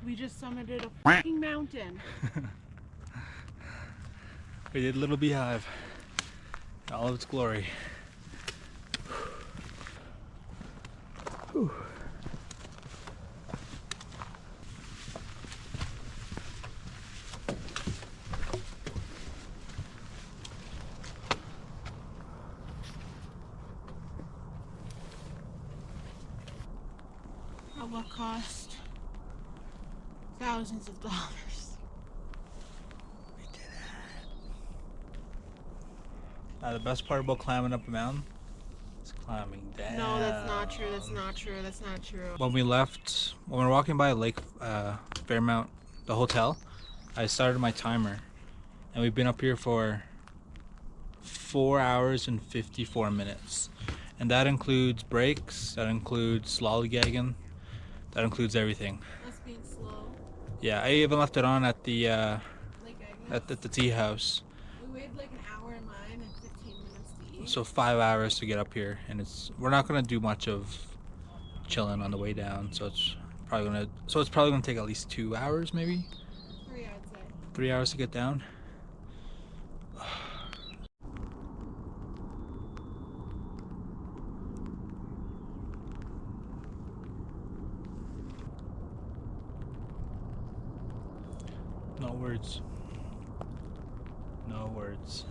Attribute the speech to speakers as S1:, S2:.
S1: We just summited a fucking mountain.
S2: We did Little Beehive in all of its glory. Whew.
S1: At what cost? Thousands of dollars.
S2: We did it. The best part about climbing up a mountain is climbing down.
S1: No, that's not true. That's not true. That's not true.
S2: When we were walking by Lake Fairmount, the hotel, I started my timer, and we've been up here for 4 hours and 54 minutes, and that includes breaks, that includes lollygagging, that includes everything.
S1: Us being slow.
S2: Yeah, I even left it on at the
S1: Lake Agnes.
S2: at the tea house.
S1: We waited like an hour in line and 15 minutes to eat.
S2: So 5 hours to get up here, and we're not gonna do much of chilling on the way down. So it's probably gonna take at least 2 hours, maybe
S1: 3, I'd say.
S2: 3 hours to get down. No words. No words.